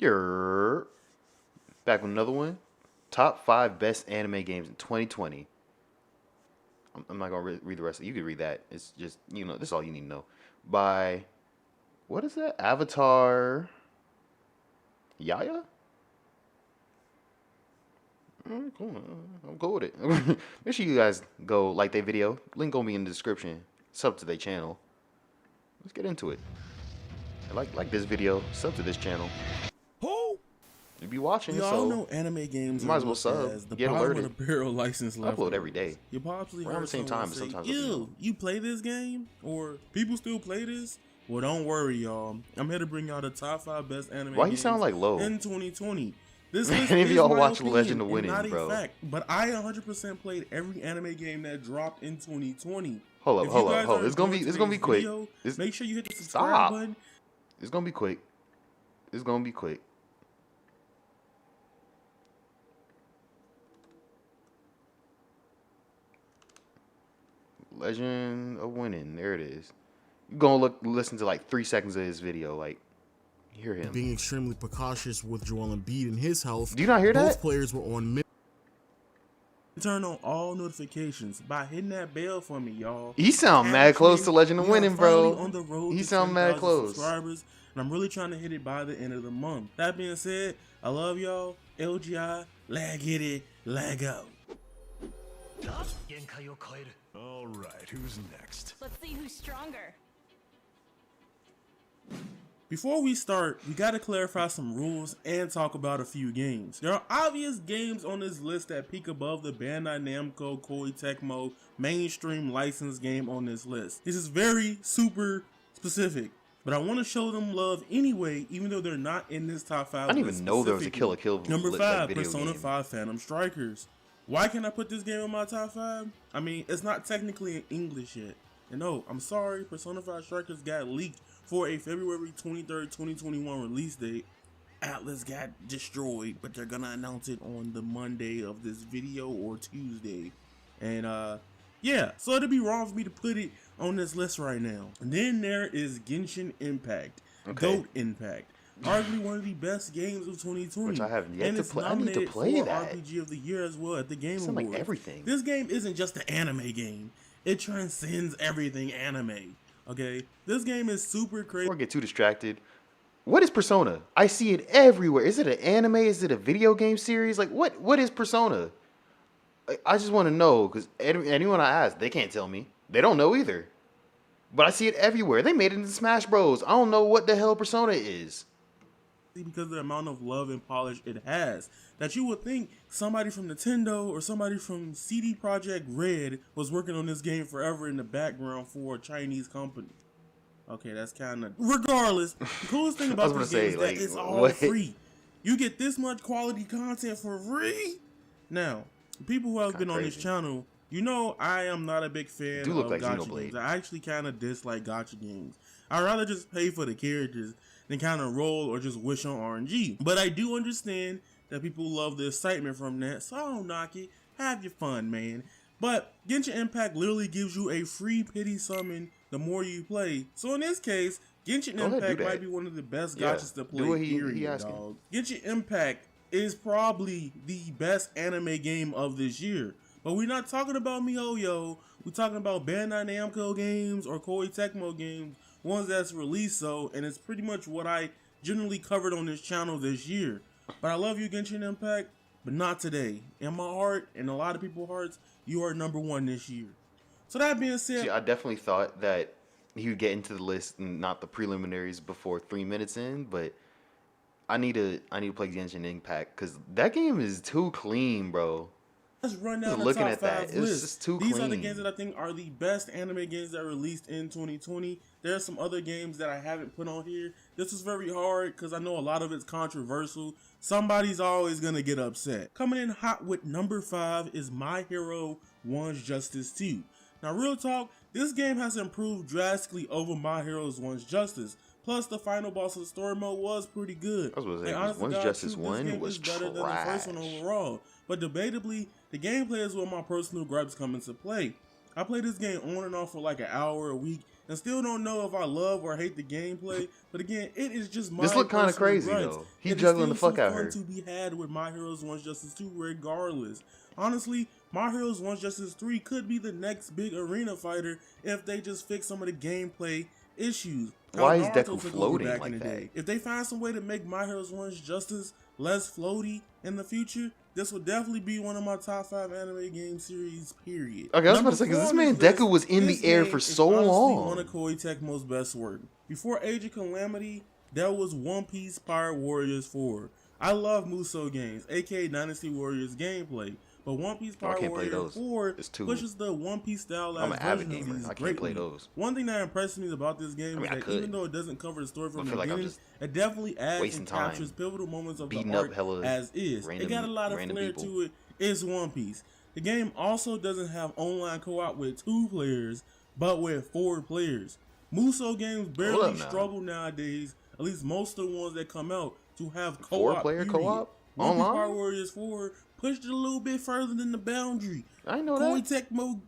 You're back with another one. Top 5 best anime games in 2020. I'm not gonna read the rest of it. You can read that. It's just this is all you need to know. By what is that? Avatar Yaya? Cool. I'm cool with it. Make sure you guys go like their video. Link gonna be in the description. Sub to their channel. Let's get into it. Like this video. Sub to this channel. Who? You be watching, We all so know anime games. you might as well sub. The Get bottom alerted. of the barrel license I left. upload every day. You possibly Around heard the same someone time, but say, sometimes "Ew, you play this game?" Or people still play this? Well, don't worry, y'all. I'm here to bring y'all the top 5 best anime. Why you games sound like low? in 2020? This list Any of is y'all my watch opinion Legend of and Winning, not bro? a fact, but I 100% played every anime game that dropped in 2020. Hold If up. you guys are It's gonna enjoying be today's quick. video, make sure you hit the subscribe Stop. button. It's gonna be quick. It's gonna be quick. Legend of Winning. There it is. You gonna listen to like 3 seconds of his video. Like, hear him. Being extremely precautious with Joel Embiid and his health. Do you not hear both that? players were on Turn on all notifications by hitting that bell for me, y'all. He sound mad close to Legend of We are Winning, finally bro. on the road He to sound mad 10,000 close. subscribers, and I'm really trying to hit it by the end of the month. That being said, I love y'all. LGI, lag hit it, lag out. All right, who's next? Let's see who's stronger. Before we start, we gotta clarify some rules and talk about a few games. There are obvious games on this list that peak above the Bandai Namco Koei Tecmo mainstream licensed game on this list. This is very super specific, but I want to show them love anyway, even though they're not in this top 5 I didn't list even know there was a specifically. Kill la Kill Number 5, video Persona game. 5 Phantom Strikers. Why can't I put this game in my top 5? I mean, it's not technically in English yet. And no, I'm sorry, Persona 5 Strikers got leaked for a February 23rd, 2021 release date. Atlas got destroyed, but they're gonna announce it on the Monday of this video or Tuesday. And yeah, so it'd be wrong for me to put it on this list right now. And then there is Genshin Impact, Goat Impact. Arguably one of the best games of 2020. Which I have yet and to it's play. I need to nominated play for that. RPG of the Year as well at the Game Sound like Awards. everything. This game isn't just an anime game. It transcends everything anime. Okay? This game is super crazy. Before I get too distracted, what is Persona? I see it everywhere. Is it an anime? Is it a video game series? Like, what is Persona? I just want to know, because anyone I ask, they can't tell me. They don't know either. But I see it everywhere. They made it into Smash Bros. I don't know what the hell Persona is. Because of the amount of love and polish it has, that you would think somebody from Nintendo or somebody from CD Projekt Red was working on this game forever in the background for a Chinese company. Okay, that's kind of... Regardless, the coolest thing about this game is that it's all free. You get this much quality content for free. Now, people who have been on this channel, you know I am not a big fan of gacha games. I actually kind of dislike gacha games. I'd rather just pay for the characters than kind of roll or just wish on RNG. But I do understand that people love the excitement from that, so I don't knock it. Have your fun, man. But Genshin Impact literally gives you a free pity summon the more you play. So in this case, Genshin Impact might be one of the best gachas to play, period, dog. Genshin Impact is probably the best anime game of this year. But we're not talking about MiHoYo. We're talking about Bandai Namco games or Koei Tecmo games, ones that's released, and it's pretty much what I generally covered on this channel this year. But I love you, Genshin Impact, but not today. In my heart, and a lot of people's hearts, you are #1 this year. So that being said... See, I definitely thought that he would get into the list and not the preliminaries before 3 minutes in, but I need to play Genshin Impact, because that game is too clean, bro. Let's run down the top 5 list. These are the games that I think are the best anime games that released in 2020. There are some other games that I haven't put on here. This is very hard because I know a lot of it's controversial. Somebody's always going to get upset. Coming in hot with number 5 is My Hero One's Justice 2. Now, real talk, this game has improved drastically over My Hero's One's Justice. Plus, the final boss of the story mode was pretty good. I was going to say, honestly, One's Justice 1 this game was is better trash. than the first one overall. But debatably, the gameplay is where my personal gripes come into play. I played this game on and off for like an hour a week, and still don't know if I love or hate the gameplay. But again, it is just my This look kind of personal crazy grudge. though. He's It is juggling the still fuck some out fun here. to be had with My Heroes 1 Justice 2 regardless. Honestly, My Heroes 1 Justice 3 could be the next big arena fighter if they just fix some of the gameplay issues. How Why is Naruto Deku took over floating back like in the that? day. If they find some way to make My Heroes 1 Justice less floaty in the future, this would definitely be one of my top 5 anime game series, period. Okay, I was about to say, because this man Deku was in the air for so long. One of Koei Tecmo's best work. Before Age of Calamity, there was One Piece Pirate Warriors 4. I love Musou games, aka Dynasty Warriors gameplay. But One Piece Pirate Warriors 4 pushes the One Piece style I'm as an avid version of gamer. these I can't play greatly. those. One thing that impressed me about this game is that even though it doesn't cover the story from the beginning, it definitely adds and captures pivotal moments of the arc as is. It got a lot of flair to it. It's One Piece. The game also doesn't have online co-op with 2 players, but with 4 players. Musou games barely struggle nowadays, at least most of the ones that come out, to have co-op. 4-player co-op? One Piece Pirate Warriors 4 pushed it a little bit further than the boundary. I know Koei that. Tecmo,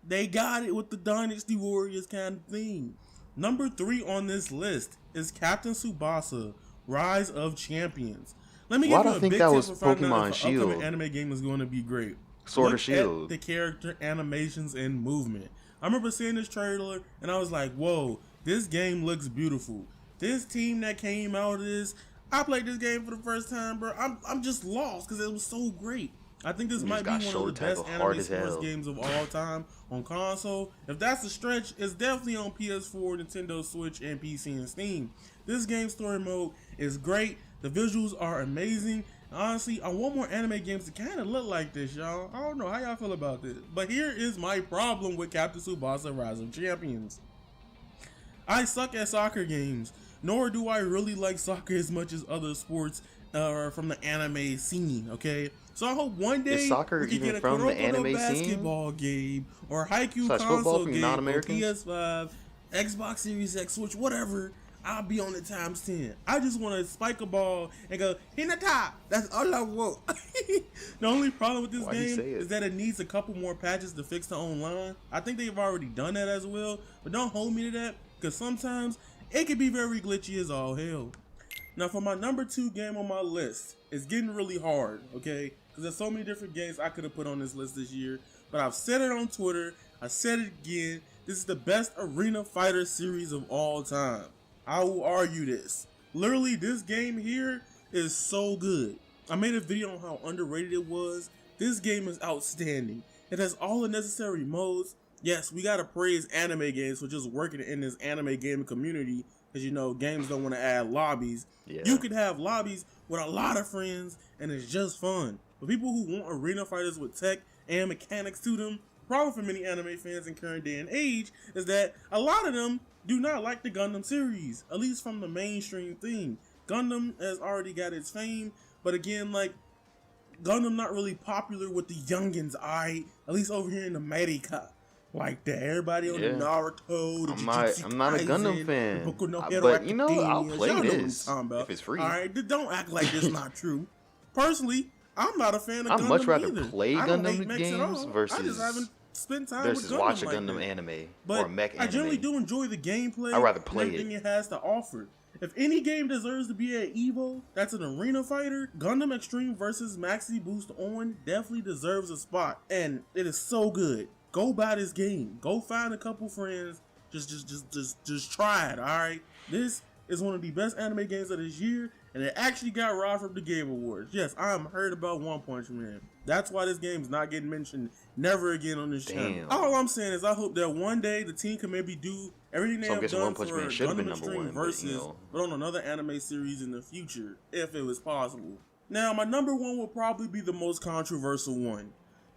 they got it with the Dynasty Warriors kind of theme. Number 3 on this list is Captain Tsubasa, Rise of Champions. Let me give you a big tip for finding out if an upcoming anime game is going to be great. Sword or Shield. At the character animations and movement. I remember seeing this trailer and I was like, whoa, this game looks beautiful. This team that came out of this, I played this game for the first time, bro. I'm just lost because it was so great. I think this might be one of the best anime sports games of all time on console. If that's a stretch, it's definitely on PS4, Nintendo Switch, and PC and Steam. This game's story mode is great. The visuals are amazing. Honestly, I want more anime games to kind of look like this, y'all. I don't know how y'all feel about this. But here is my problem with Captain Tsubasa Rise of Champions. I suck at soccer games. Nor do I really like soccer as much as other sports from the anime scene, okay? So I hope one day we can get a quote-unquote basketball game or Haikyuu console game or PS5, Xbox Series X, Switch, whatever. I'll be on it times 10. I just want to spike a ball and go, Hinata! That's all I want. The only problem with this game is that it needs a couple more patches to fix the online. I think they've already done that as well, but don't hold me to that, because sometimes it can be very glitchy as all hell. Now for my number 2 game on my list, it's getting really hard, okay? Because there's so many different games I could have put on this list this year. But I've said it on Twitter, I said it again, this is the best arena fighter series of all time. I will argue this. Literally, this game here is so good. I made a video on how underrated it was. This game is outstanding. It has all the necessary modes. Yes, we gotta praise anime games for just working in this anime gaming community, because you know, games don't want to add lobbies. Yeah. You could have lobbies with a lot of friends, and it's just fun. But people who want arena fighters with tech and mechanics to them, problem for many anime fans in current day and age is that a lot of them do not like the Gundam series, at least from the mainstream thing. Gundam has already got its fame, but again, like, Gundam not really popular with the youngins, at least over here in America. Like that, everybody on the Naruto, the I'm not a Gundam fan, but you know, I'll play this if it's free. Alright, don't act like it's not true. Personally, I'm not a fan of Gundam I'd much rather either. play Gundam games versus I just haven't spent time with Gundam watch a like Gundam that. anime But or mech anime. I generally do enjoy the gameplay. I'd rather play and everything it has to offer. If any game deserves to be at EVO, that's an arena fighter, Gundam Extreme versus Maxi Boost On definitely deserves a spot. And it is so good. Go buy this game. Go find a couple friends. Just try it, alright? This is one of the best anime games of this year, and it actually got robbed from the Game Awards. Yes, I am heard about One Punch Man. That's why this game is not getting mentioned never again on this channel. All I'm saying is I hope that one day the team can maybe do everything they have done for Gundam Extreme Versus, but on another anime series in the future, if it was possible. Now, my number 1 will probably be the most controversial one.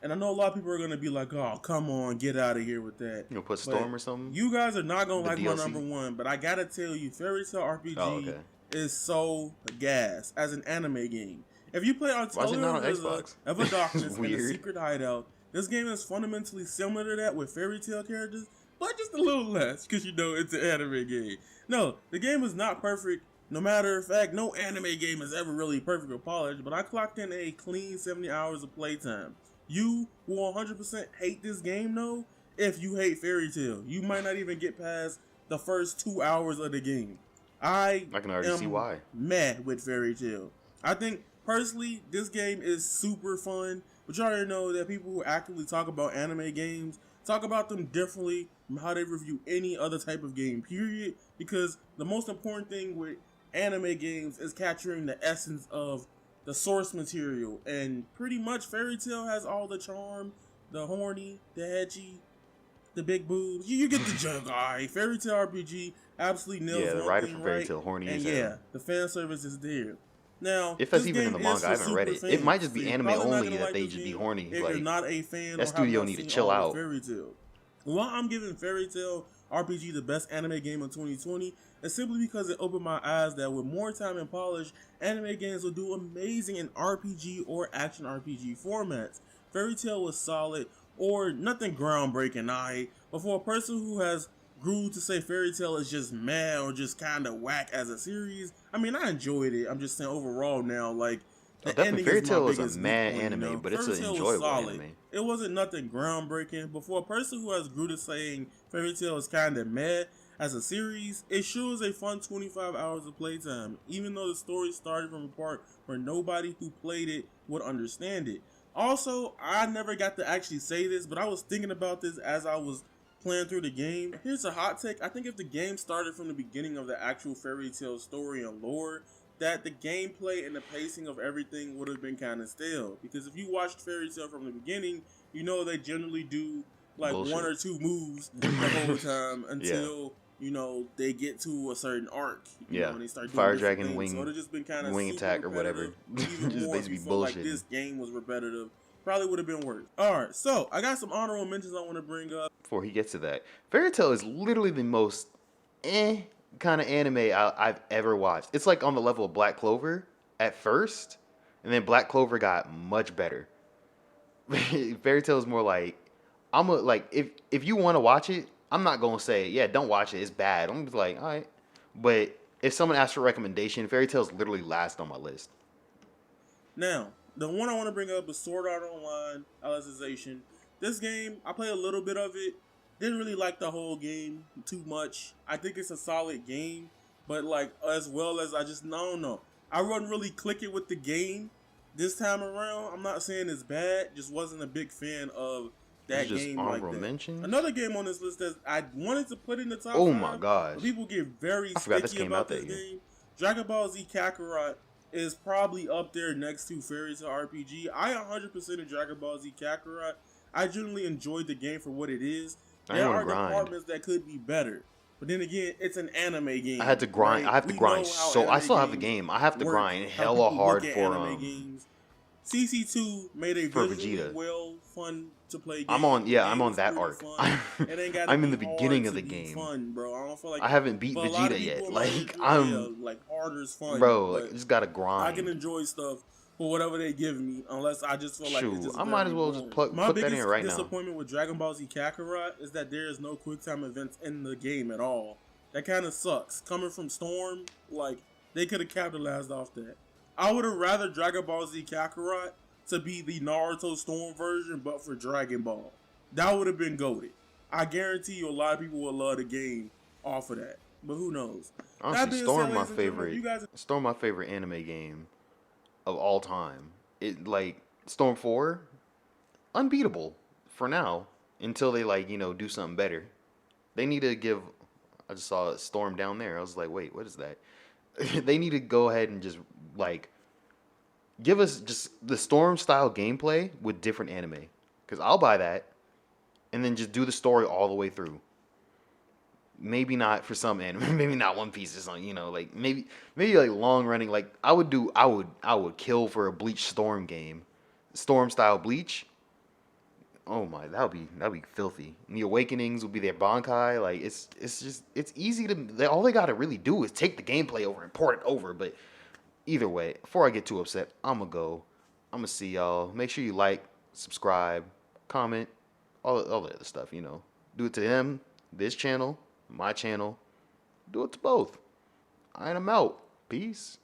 And I know a lot of people are going to be like, oh, come on, get out of here with that. You gonna put Storm or something? You guys are not going to like my number 1, but I got to tell you, Fairy Tail RPG is so gas as an anime game. If you play on Xbox? Ever Darkness and a Secret Hideout, this game is fundamentally similar to that with Fairy Tail characters, but just a little less, because you know it's an anime game. No, the game is not perfect. No matter of fact, no anime game is ever really perfect or polished, but I clocked in a clean 70 hours of playtime. You will 100% hate this game though, if you hate Fairy Tail. You might not even get past the first 2 hours of the game. I can already see why. Mad with Fairy Tail. I think personally this game is super fun, but you already know that people who actively talk about anime games talk about them differently from how they review any other type of game, period. Because the most important thing with anime games is capturing the essence of the source material, and pretty much Fairy Tail has all the charm, the horny, the edgy, the big boobs. You get the joke, alright. Fairy Tail RPG absolutely nails Yeah, the one writer thing for Fairy right, Tail horny and as yeah, hell. the fan service is there. Now, If that's this even in game the is manga, I for haven't read super it. It might fans, just be so you're anime probably not only gonna that like they this just be game horny. if Like, you're not a fan that or have studio not need to seen chill all of out. Fairy Tail. While I'm giving Fairy Tail RPG the best anime game of 2020, it's simply because it opened my eyes that with more time and polish, anime games will do amazing in RPG or action RPG formats. Fairy Tail was solid, or nothing groundbreaking, but for a person who has grew to say Fairy Tail is just mad or just kind of whack as a series, I mean, I enjoyed it. I'm just saying overall now, like, Oh, the definitely, ending Fairy is my Tail is a biggest weak mad point, anime, you know? but it's Fairy an Tail was enjoyable solid. anime. It wasn't nothing groundbreaking, but for a person who has grew to saying Fairy Tail is kind of mad as a series, it sure is a fun 25 hours of playtime, even though the story started from a part where nobody who played it would understand it. Also, I never got to actually say this, but I was thinking about this as I was playing through the game. Here's a hot take. I think if the game started from the beginning of the actual Fairy Tail story and lore, that the gameplay and the pacing of everything would have been kind of stale. Because if you watched Fairy Tail from the beginning, you know they generally do like Bullshit. one or two moves the whole time until they get to a certain arc. You know, and they start doing Fire different Dragon things. wing, So it would just been kind of wing super attack or whatever. repetitive. Even Just more if you basically felt like bullshitting. this game was repetitive, probably would have been worse. Alright, so I got some honorable mentions I want to bring up. Before he gets to that, Fairy Tail is literally the most kind of anime I've ever watched. It's like on the level of Black Clover at first, and then Black Clover got much better. Fairy Tail is more like if you want to watch it, I'm not gonna say don't watch it. It's bad. I'm just like all right, but if someone asks for a recommendation, Fairy Tail's literally last on my list. Now, the one I want to bring up is Sword Art Online Alicization. This game, I played a little bit of it. Didn't really like the whole game too much. I think it's a solid game, but like as well as I don't know. I wasn't really clicking with the game this time around. I'm not saying it's bad, just wasn't a big fan of that It's just game like honorable that. mentions? Another game on this list that I wanted to put in the top Oh 5, my gosh. but people get very I forgot this sticky came about out this that year. game. Dragon Ball Z Kakarot is probably up there next to Fairy Tail RPG. I 100% of Dragon Ball Z Kakarot. I genuinely enjoyed the game for what it is. I There ain't are wanna grind. departments that could be better. But then again, it's an anime game. I had to grind. right? I have to We grind know how so. I anime still have the games game. I have to work, grind how hella people hard look at for anime games. CC2 made a for visually Vegeta. well, fun to play game. I'm on. The Yeah, game I'm on is that pretty arc. fun. It ain't gotta I'm in be the hard beginning of to the be game. Fun, bro. I don't feel like I haven't beat but a lot of Vegeta people yet. might Like enjoy, I'm, like harder is fun, bro. but Like, just gotta I grind. can enjoy stuff for whatever they give me, unless I just feel like it's Shoot, just I might very as well just boring. My put that biggest in right now. disappointment with Dragon Ball Z Kakarot is that there is no quick time events in the game at all. That kind of sucks. Coming from Storm, like they could have capitalized off that. I would have rather Dragon Ball Z Kakarot to be the Naruto Storm version, but for Dragon Ball. That would have been goated. I guarantee you a lot of people will love the game off of that. But who knows? That Honestly, being Storm said, my ladies and gentlemen, favorite. you guys Storm my favorite anime game of all time. It like Storm 4, unbeatable for now until they do something better. They need to give. I just saw Storm down there. I was like, wait, what is that? They need to go ahead and just give us just the Storm style gameplay with different anime. Because I'll buy that. And then just do the story all the way through. Maybe not for some anime. Maybe not One Piece or something. Like maybe like long running. Like I would kill for a Bleach Storm game. Storm style Bleach. Oh my, that'd be filthy. And the Awakenings would be their Bankai. Like it's easy to. All they gotta really do is take the gameplay over and port it over. But either way, before I get too upset, I'm gonna see y'all. Make sure you like, subscribe, comment, all the other stuff. Do it to them, this channel, my channel. Do it to both. I'm out. Peace.